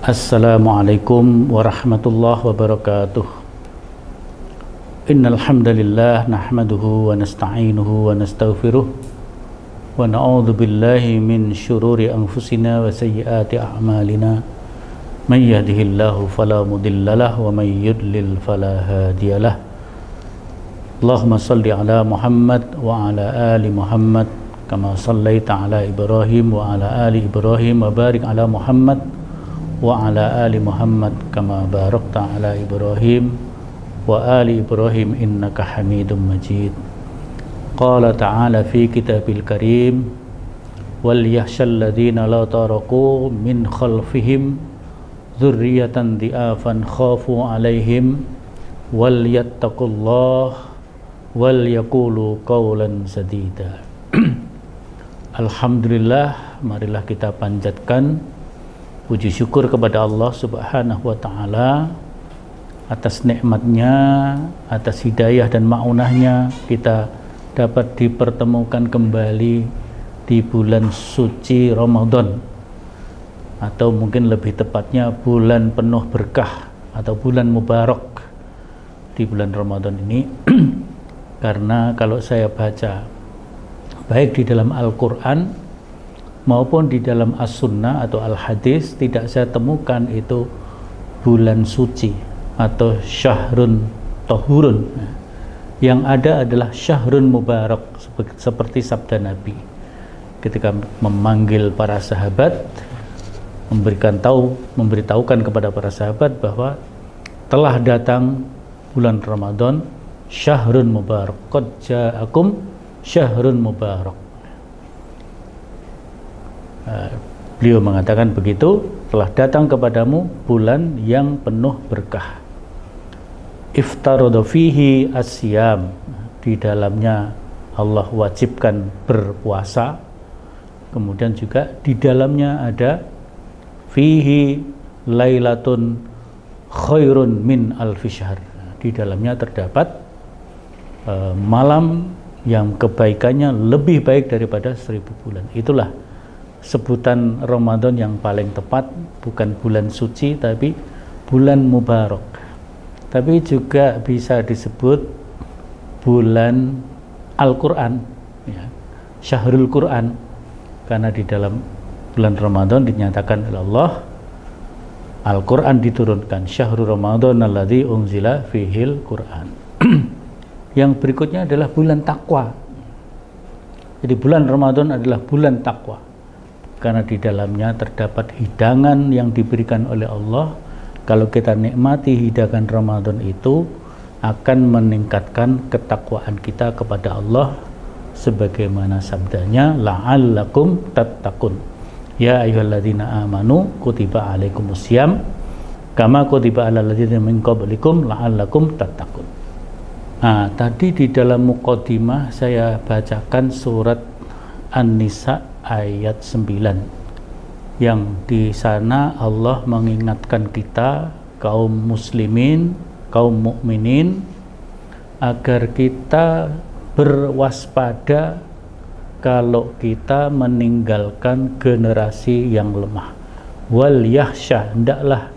Assalamualaikum warahmatullahi wabarakatuh. Innal hamdalillah nahmaduhu wa nasta'inuhu wa nastaghfiruh wa na'udzu billahi min syururi anfusina wa sayyiati a'malina. May yahdihillahu fala mudhillalah wa may yudlil fala hadiyalah. Allahumma shalli ala Muhammad wa ala ali Muhammad kama shallaita ala Ibrahim wa ala ali Ibrahim wa barik ala Muhammad wa ala ali Muhammad kama barakta ala Ibrahim wa ali Ibrahim innaka Hamidum Majid. Qala ta'ala fi kitabil karim wal yakhshal ladzina law taraku min khalfihim dzurriyyatan dhi'afan khafu 'alaihim wal yattaqullah wal yaqulu qawlan sadida. Alhamdulillah, marilah kita panjatkan puji syukur kepada Allah Subhanahu wa ta'ala atas nikmatnya, atas hidayah dan ma'unahnya kita dapat dipertemukan kembali di bulan suci Ramadan, atau mungkin lebih tepatnya bulan penuh berkah atau bulan mubarak di bulan Ramadan ini. Karena kalau saya baca baik di dalam Al-Quran maupun di dalam As-Sunnah atau Al-Hadis, tidak saya temukan itu bulan suci atau syahrun tahurun. Yang ada adalah syahrun mubarak, seperti sabda Nabi ketika memanggil para sahabat, memberitahukan kepada para sahabat bahwa telah datang bulan Ramadan, syahrun mubarak, qad ja'akum syahrun mubarak. Beliau mengatakan begitu, telah datang kepadamu bulan yang penuh berkah. Iftarada fihi asyam, di dalamnya Allah wajibkan berpuasa. Kemudian juga di dalamnya ada fihi lailatun khairun min alfi syahr, di dalamnya terdapat malam yang kebaikannya lebih baik daripada 1000 bulan. Itulah sebutan Ramadan yang paling tepat, bukan bulan suci tapi bulan mubarak. Tapi juga bisa disebut bulan Al-Quran, ya, Syahrul Quran, karena di dalam bulan Ramadan dinyatakan oleh Allah Al-Quran diturunkan, Syahrul Ramadan alladzi unzila fihil Quran. Yang berikutnya adalah bulan takwa. Jadi bulan Ramadan adalah bulan takwa, karena di dalamnya terdapat hidangan yang diberikan oleh Allah. Kalau kita nikmati hidangan Ramadan itu, akan meningkatkan ketakwaan kita kepada Allah, sebagaimana sabdanya la'allakum tattaqun, ya ayyuhalladzina amanu kutiba alaikumusiyam kama kutiba alal ladzina min qablikum la'allakum tattaqun. Nah, tadi di dalam muqaddimah saya bacakan surat An-Nisa ayat 9, yang di sana Allah mengingatkan kita kaum muslimin, kaum mukminin, agar kita berwaspada kalau kita meninggalkan generasi yang lemah. Wal yakhsha, hendaklah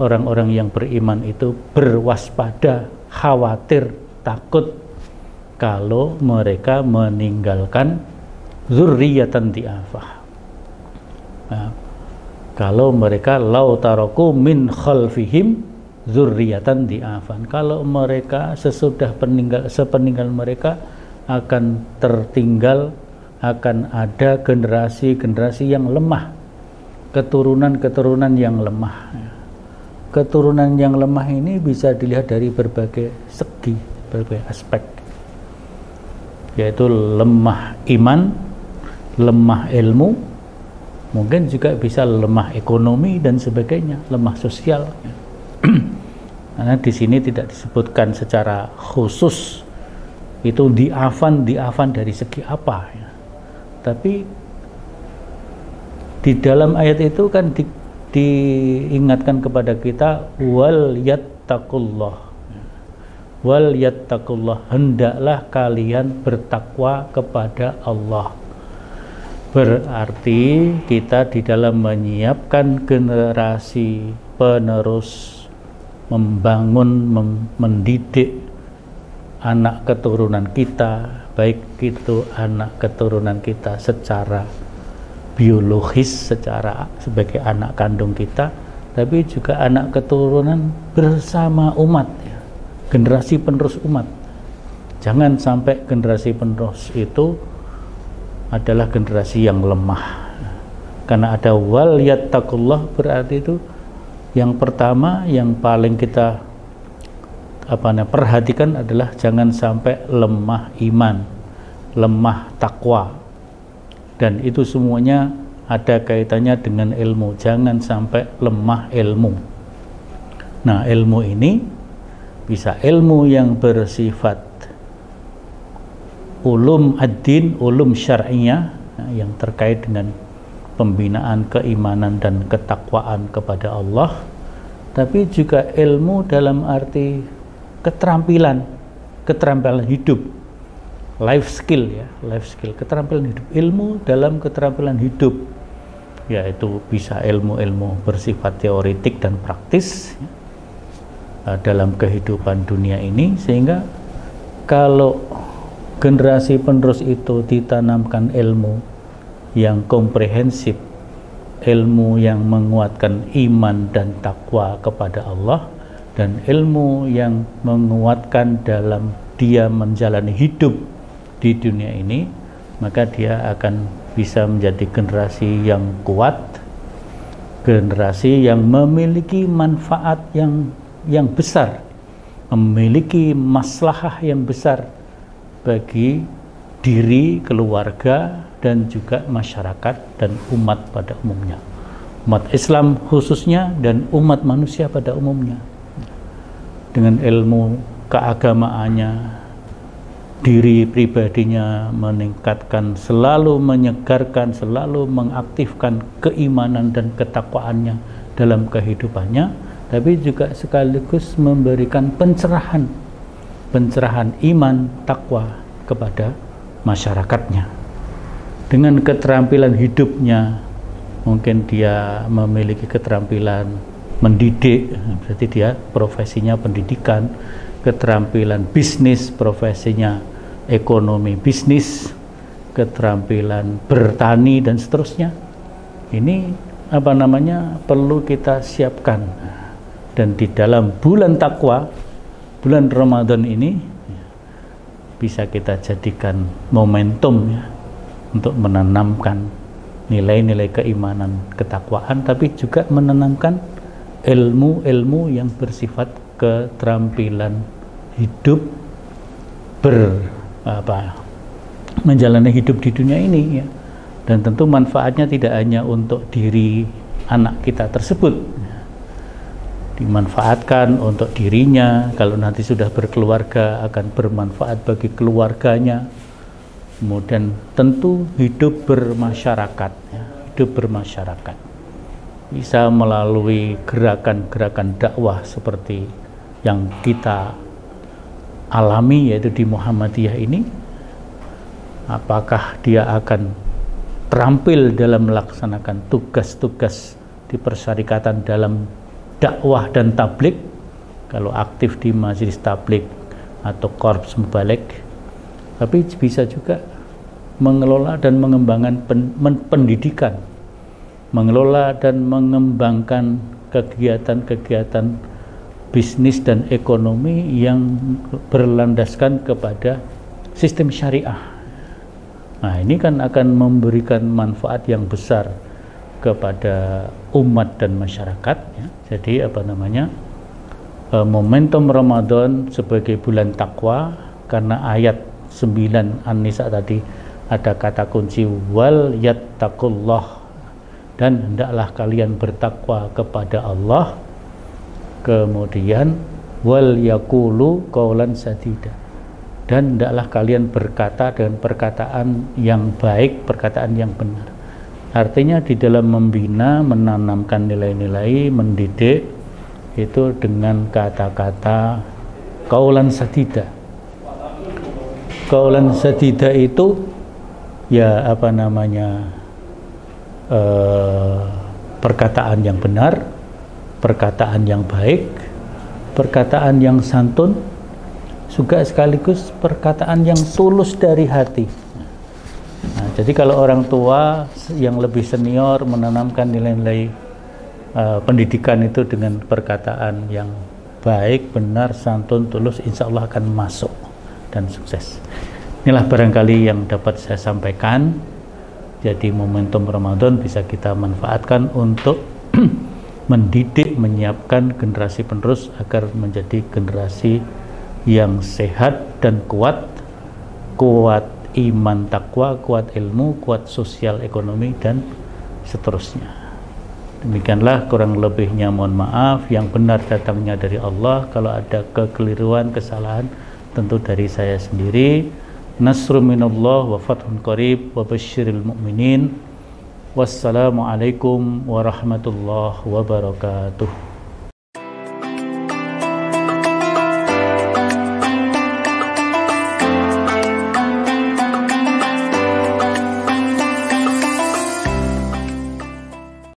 orang-orang yang beriman itu berwaspada, khawatir, takut kalau mereka meninggalkan dzurriyyatan dhi'afah. Nah, kalau mereka lau taraku min khalfihim dzurriyyatan dhi'afan, kalau mereka sepeninggal mereka akan tertinggal, akan ada generasi-generasi yang lemah, keturunan-keturunan yang lemah. Keturunan yang lemah ini bisa dilihat dari berbagai segi, berbagai aspek, yaitu lemah iman, lemah ilmu, mungkin juga bisa lemah ekonomi dan sebagainya, lemah sosial. Karena di sini tidak disebutkan secara khusus itu diafan dari segi apa, ya. Tapi di dalam ayat itu kan diingatkan kepada kita wal yattaqullah, hendaklah kalian bertakwa kepada Allah. Berarti kita di dalam menyiapkan generasi penerus, membangun, mendidik anak keturunan kita, baik itu anak keturunan kita secara biologis, secara sebagai anak kandung kita, tapi juga anak keturunan bersama umat, ya. Generasi penerus umat. Jangan sampai generasi penerus itu adalah generasi yang lemah, karena ada wal yattaqullah, berarti itu yang pertama yang paling kita perhatikan adalah jangan sampai lemah iman, lemah takwa, dan itu semuanya ada kaitannya dengan ilmu. Jangan sampai lemah ilmu. Nah, ilmu ini bisa ilmu yang bersifat ulum ad-din, ulum syar'iyah, yang terkait dengan pembinaan keimanan dan ketakwaan kepada Allah, tapi juga ilmu dalam arti keterampilan hidup, life skill, ya, life skill, keterampilan hidup, ilmu dalam keterampilan hidup, yaitu bisa ilmu-ilmu bersifat teoretik dan praktis, ya, dalam kehidupan dunia ini, sehingga kalau generasi penerus itu ditanamkan ilmu yang komprehensif, ilmu yang menguatkan iman dan takwa kepada Allah, dan ilmu yang menguatkan dalam dia menjalani hidup di dunia ini, maka dia akan bisa menjadi generasi yang kuat, generasi yang memiliki manfaat yang besar, memiliki maslahah yang besar bagi diri, keluarga, dan juga masyarakat dan umat pada umumnya, umat Islam khususnya dan umat manusia pada umumnya. Dengan ilmu keagamaannya, diri pribadinya meningkatkan, selalu menyegarkan, selalu mengaktifkan keimanan dan ketakwaannya dalam kehidupannya, tapi juga sekaligus memberikan pencerahan iman, takwa kepada masyarakatnya. Dengan keterampilan hidupnya, mungkin dia memiliki keterampilan mendidik, berarti dia profesinya pendidikan, keterampilan bisnis, profesinya ekonomi bisnis, keterampilan bertani, dan seterusnya. Ini perlu kita siapkan. Dan di dalam bulan takwa, bulan Ramadan ini, bisa kita jadikan momentum, ya, untuk menanamkan nilai-nilai keimanan, ketakwaan, tapi juga menanamkan ilmu-ilmu yang bersifat keterampilan hidup, menjalani hidup di dunia ini, ya. Dan tentu manfaatnya tidak hanya untuk diri anak kita tersebut, dimanfaatkan untuk dirinya, kalau nanti sudah berkeluarga akan bermanfaat bagi keluarganya, kemudian tentu hidup bermasyarakat, ya, hidup bermasyarakat bisa melalui gerakan-gerakan dakwah seperti yang kita alami, yaitu di Muhammadiyah ini. Apakah dia akan terampil dalam melaksanakan tugas-tugas di persyarikatan dalam dakwah dan tablik, kalau aktif di majelis tablik atau korps mubalik, tapi bisa juga mengelola dan mengembangkan pendidikan, mengelola dan mengembangkan kegiatan-kegiatan bisnis dan ekonomi yang berlandaskan kepada sistem syariah. Nah, ini kan akan memberikan manfaat yang besar kepada umat dan masyarakat, ya. Jadi momentum Ramadan sebagai bulan takwa, karena ayat 9 An-Nisa tadi ada kata kunci wal yattaqullah, dan hendaklah kalian bertakwa kepada Allah, kemudian wal yaqulu qaulan sadida, dan hendaklah kalian berkata dengan perkataan yang baik, perkataan yang benar. Artinya di dalam membina, menanamkan nilai-nilai, mendidik, itu dengan kata-kata qaulan sadida. Qaulan sadida itu ya perkataan yang benar, perkataan yang baik, perkataan yang santun, juga sekaligus perkataan yang tulus dari hati. Nah, jadi kalau orang tua yang lebih senior menanamkan nilai-nilai pendidikan itu dengan perkataan yang baik, benar, santun, tulus, insya Allah akan masuk dan sukses. Inilah barangkali yang dapat saya sampaikan. Jadi momentum Ramadan bisa kita manfaatkan untuk mendidik, menyiapkan generasi penerus agar menjadi generasi yang sehat dan kuat iman, takwa, kuat ilmu, kuat sosial, ekonomi, dan seterusnya. Demikianlah, kurang lebihnya mohon maaf. Yang benar datangnya dari Allah. Kalau ada kekeliruan, kesalahan, tentu dari saya sendiri. Nasrun minallah wa fathun qarib wa basyiril mu'minin. Wassalamualaikum warahmatullahi wabarakatuh.